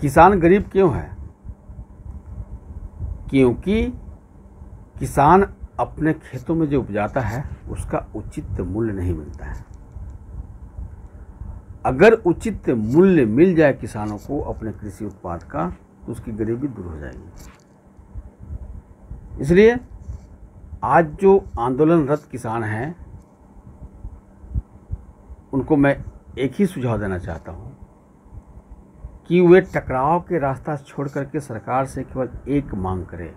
किसान गरीब क्यों है? क्योंकि किसान अपने खेतों में जो उपजाता है उसका उचित मूल्य नहीं मिलता है। अगर उचित मूल्य मिल जाए किसानों को अपने कृषि उत्पाद का तो उसकी गरीबी दूर हो जाएगी। इसलिए आज जो आंदोलनरत किसान हैं उनको मैं एक ही सुझाव देना चाहता हूँ कि वे टकराव के रास्ता छोड़ करके सरकार से केवल एक मांग करें,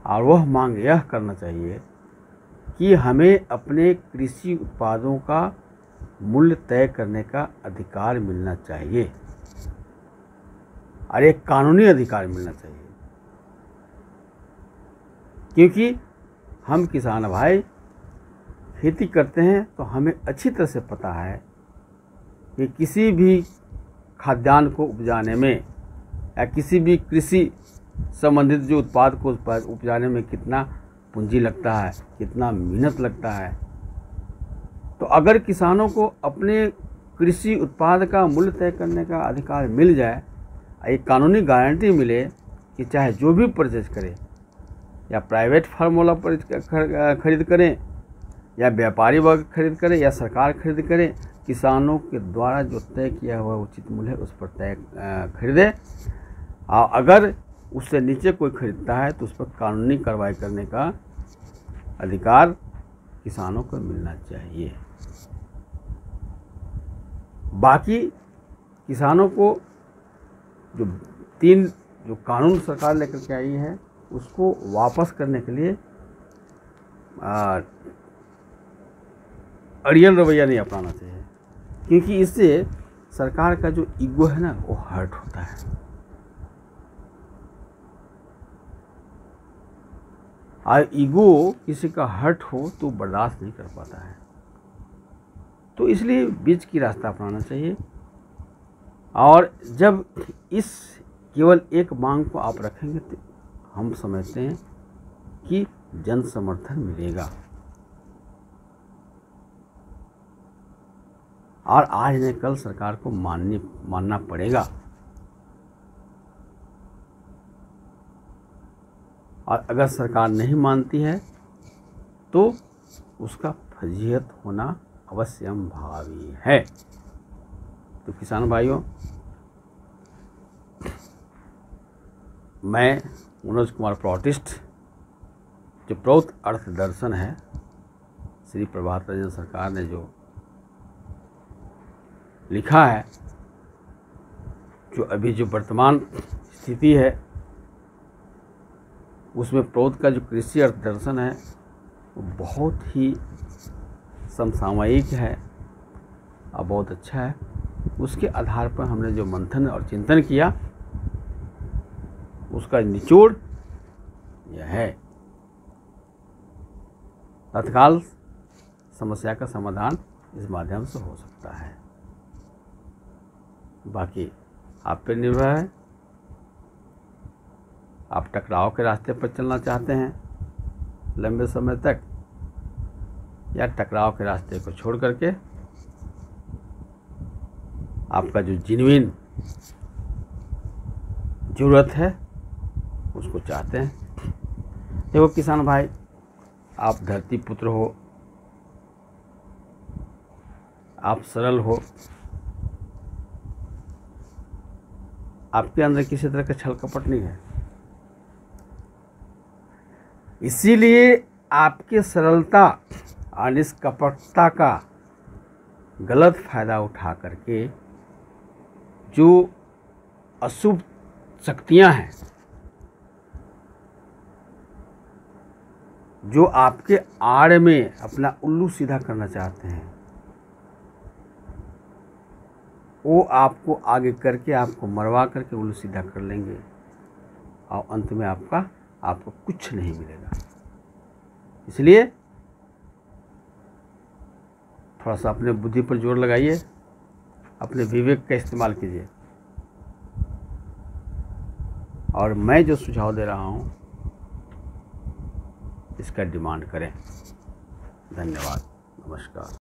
और वह मांग यह करना चाहिए कि हमें अपने कृषि उत्पादों का मूल्य तय करने का अधिकार मिलना चाहिए और एक कानूनी अधिकार मिलना चाहिए। क्योंकि हम किसान भाई खेती करते हैं तो हमें अच्छी तरह से पता है कि किसी भी खाद्यान्न को उपजाने में या किसी भी कृषि संबंधित जो उत्पाद को उपजाने में कितना पूंजी लगता है, कितना मेहनत लगता है। तो अगर किसानों को अपने कृषि उत्पाद का मूल्य तय करने का अधिकार मिल जाए, एक कानूनी गारंटी मिले कि चाहे जो भी परचेज करे, या प्राइवेट फार्म वाला खरीद करें या व्यापारी वर्ग खरीद करें या सरकार खरीद करें, किसानों के द्वारा जो तय किया हुआ उचित मूल्य उस पर तय खरीदे। और अगर उससे नीचे कोई खरीदता है तो उस पर कानूनी कार्रवाई करने का अधिकार किसानों को मिलना चाहिए। बाकी किसानों को जो 3 कानून सरकार लेकर के आई है उसको वापस करने के लिए अड़ियल रवैया नहीं अपनाना चाहिए, क्योंकि इससे सरकार का जो ईगो है ना वो हर्ट होता है। और ईगो किसी का हर्ट हो तो बर्दाश्त नहीं कर पाता है, तो इसलिए बीच की रास्ता अपनाना चाहिए। और जब इस केवल एक मांग को आप रखेंगे तो हम समझते हैं कि जन समर्थन मिलेगा। और आज नहीं कल सरकार को मानना पड़ेगा। और अगर सरकार नहीं मानती है तो उसका फजीहत होना अवश्यंभावी है। तो किसान भाइयों, मैं मनोज कुमार प्रोटिस्ट, जो प्रौत अर्थ दर्शन है, श्री प्रभात रंजन सरकार ने जो लिखा है, जो अभी जो वर्तमान स्थिति है उसमें प्रौत का जो कृषि अर्थ दर्शन है वो बहुत ही समसामयिक है और बहुत अच्छा है। उसके आधार पर हमने जो मंथन और चिंतन किया उसका निचोड़ यह है, तत्काल समस्या का समाधान इस माध्यम से हो सकता है। बाकी आप पर निर्भर है, आप टकराव के रास्ते पर चलना चाहते हैं लंबे समय तक, या टकराव के रास्ते को छोड़ करके आपका जो जेन्युइन ज़रूरत है उसको चाहते हैं। देखो किसान भाई, आप धरती पुत्र हो, आप सरल हो, आपके अंदर किसी तरह का छल कपट नहीं है। इसीलिए आपके सरलता और निष्कपटता का गलत फायदा उठा करके जो अशुभ शक्तियां हैं, जो आपके आड़ में अपना उल्लू सीधा करना चाहते हैं, वो आपको आगे करके आपको मरवा करके उल्लू सीधा कर लेंगे और अंत में आपको कुछ नहीं मिलेगा। इसलिए थोड़ा सा अपने बुद्धि पर जोर लगाइए, अपने विवेक का इस्तेमाल कीजिए, और मैं जो सुझाव दे रहा हूँ इसका डिमांड करें। धन्यवाद, नमस्कार।